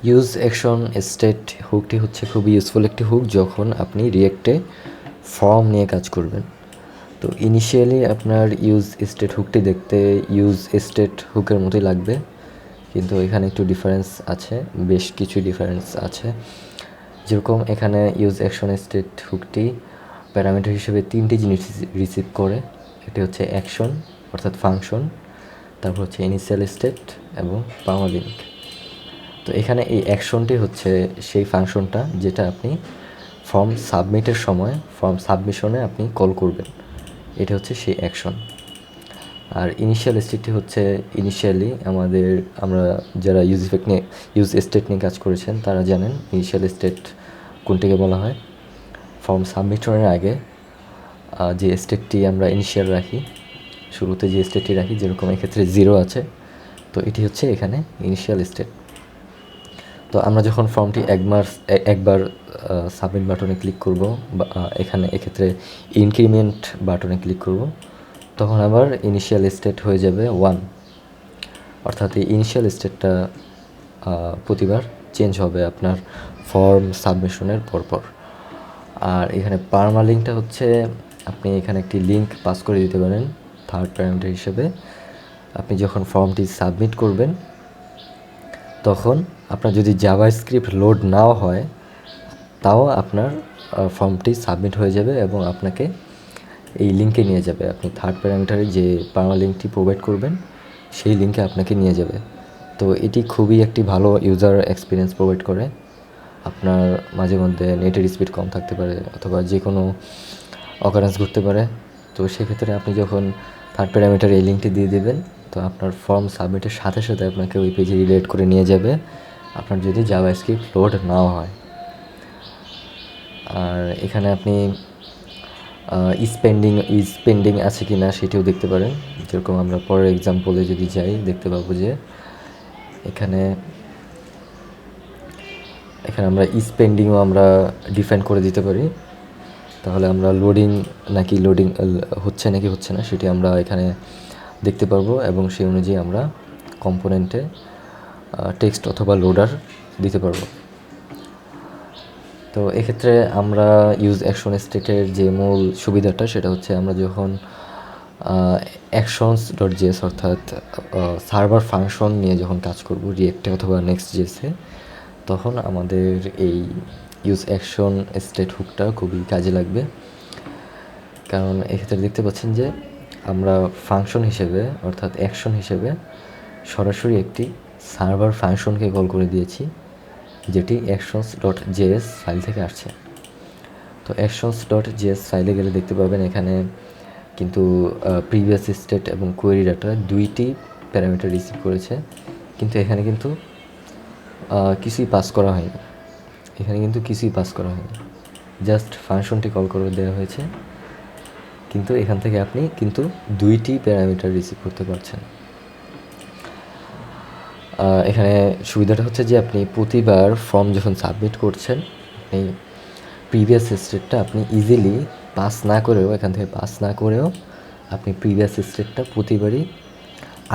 Use action state হুকটি হচ্ছে খুবই useful একটি হুক যখন আপনি রিয়েক্টে ফর্ম নিয়ে কাজ করবেন। তো ইনিশিয়ালি আপনার ইউজ স্টেট হুকটি দেখতে ইউজ স্টেট হুকের মতোই লাগবে, কিন্তু এখানে একটু ডিফারেন্স আছে, বেশ কিছু ডিফারেন্স আছে। যেরকম এখানে ইউজ অ্যাকশন স্টেট হুকটি প্যারামিটার হিসেবে 3টি জিনিস রিসিভ করে। এটি হচ্ছে অ্যাকশন অর্থাৎ ফাংশন, তারপর হচ্ছে ইনিশিয়াল স্টেট এবং পার্মালিঙ্ক। তো এখানে এই অ্যাকশনটি হচ্ছে সেই ফাংশনটা যেটা আপনি ফর্ম সাবমিটের সময় ফর্ম সাবমিশনে আপনি কল করবেন, এটা হচ্ছে সেই অ্যাকশন। আর ইনিশিয়াল স্টেটটি হচ্ছে ইনিশিয়ালি আমরা যারা ইউজ স্টেট নিয়ে কাজ করেছেন তারা জানেন ইনিশিয়াল স্টেট কোনটিকে বলা হয়। ফর্ম সাবমিশনের আগে যে স্টেটটি আমরা ইনিশিয়াল রাখি, শুরুতে যে স্টেটটি রাখি, যেরকম এক্ষেত্রে 0 আছে, তো এটি হচ্ছে এখানে ইনিশিয়াল স্টেট। তো আমরা যখন ফর্মটি একবার সাবমিট বাটনে ক্লিক করব, বা এখানে এক্ষেত্রে ইনক্রিমেন্ট বাটনে ক্লিক করব, তখন আবার ইনিশিয়াল স্টেট হয়ে যাবে 1, অর্থাৎ এই ইনিশিয়াল স্টেটটা প্রতিবার চেঞ্জ হবে আপনার ফর্ম সাবমিশনের পরপর। আর এখানে পার্মালিঙ্কটা হচ্ছে আপনি এখানে একটি লিঙ্ক পাস করে দিতে পারেন থার্ড প্যারামিটার হিসেবে। আপনি যখন ফর্মটি সাবমিট করবেন তখন আপনার যদি জাভাস্ক্রিপ্ট লোড নাও হয় তাও আপনার ফর্মটি সাবমিট হয়ে যাবে এবং আপনাকে এই লিঙ্কে নিয়ে যাবে। আপনি থার্ড প্যারামিটারে যে পার্মালিঙ্কটি প্রোভাইড করবেন সেই লিঙ্কে আপনাকে নিয়ে যাবে। তো এটি খুবই একটি ভালো ইউজার এক্সপিরিয়েন্স প্রোভাইড করে। আপনার মাঝে মধ্যে নেটের স্পিড কম থাকতে পারে অথবা যে কোনো অকারেন্স ঘটতে পারে, তো সেক্ষেত্রে আপনি যখন থার্ড প্যারামিটারে এই লিঙ্কটি দিয়ে দেবেন তো আপনার ফর্ম সাবমিটের সাথে সাথে আপনাকে ওই পেজে রিডাইরেক্ট করে নিয়ে যাবে, আপনার যদি জাভাস্ক্রিপ্ট লোড নাও হয়। আর এখানে আপনি স্পেন্ডিং আছে কি না সেটিও দেখতে পারেন। যেরকম আমরা পরের এক্সাম্পলে যদি যাই দেখতে পাবো যে এখানে আমরা স্পেন্ডিংও আমরা ডিফাইন করে দিতে পারি। তাহলে আমরা লোডিং হচ্ছে নাকি হচ্ছে না সেটি আমরা এখানে দেখতে পারবো এবং সেই অনুযায়ী আমরা কম্পোনেন্টে টেক্সট অথবা লোডার দিতে পারবো। তো এক্ষেত্রে আমরা ইউজ অ্যাকশন স্টেটের যে মূল সুবিধাটা সেটা হচ্ছে আমরা যখন actions.js অর্থাৎ সার্ভার ফাংশন নিয়ে যখন কাজ করব রিয়েক্টে অথবা নেক্সট.js-এ, তখন আমাদের এই ইউজ অ্যাকশন স্টেট হুকটা খুবই কাজে লাগবে। কারণ এক্ষেত্রে দেখতে পাচ্ছেন যে আমরা ফাংশন হিসেবে অর্থাৎ অ্যাকশন হিসেবে সরাসরি একটি সার্ভার ফাংশনকে কল করে দিয়েছি, যেটি actions.js ফাইল থেকে আসছে। তো actions.js ফাইলে গেলে দেখতে পাবেন এখানে কিন্তু প্রিভিয়াস স্টেট এবং কোয়েরি ডাটা দুইটি প্যারামিটার রিসিভ করেছে, কিন্তু এখানে কিন্তু কিছুই পাস করা হয়নি। জাস্ট ফাংশনটি কল করে দেওয়া হয়েছে, কিন্তু এখান থেকে আপনি কিন্তু দুইটি প্যারামিটার রিসিভ করতে পারছেন। এখানে সুবিধাটা হচ্ছে যে আপনি প্রতিবার ফর্ম যখন সাবমিট করছেন আপনি প্রিভিয়াস স্টেটটা আপনি ইজিলি এখান থেকে পাস না করেও আপনি প্রিভিয়াস স্টেটটা প্রতিবারই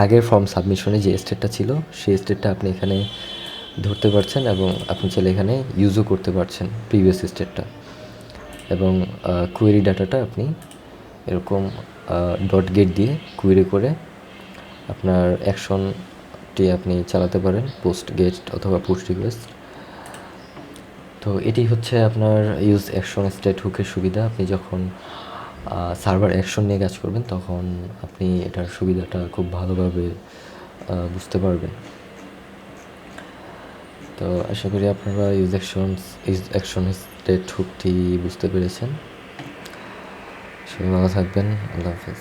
আগের ফর্ম সাবমিশনে যে স্টেটটা ছিল সেই স্টেটটা আপনি এখানে ধরতে পারছেন এবং আপনি চাইলে এখানে ইউজও করতে পারছেন প্রিভিয়াস স্টেটটা। এবং কোয়েরি ডাটাটা আপনি এরকম .get দিয়ে কোয়েরি করে আপনার অ্যাকশনটি আপনি চালাতে পারেন, পোস্ট গেট অথবা পোস্ট রিকোয়েস্ট। তো এটি হচ্ছে আপনার ইউজ অ্যাকশন স্টেট হুকের সুবিধা। আপনি যখন সার্ভার অ্যাকশন নিয়ে কাজ করবেন তখন আপনি এটার সুবিধাটা খুব ভালোভাবে বুঝতে পারবেন। তো আশা করি আপনারা ইউজ অ্যাকশন স্টেট হুকটি বুঝতে পেরেছেন। সবাই ভালো থাকবেন। আল্লাহ হাফেজ।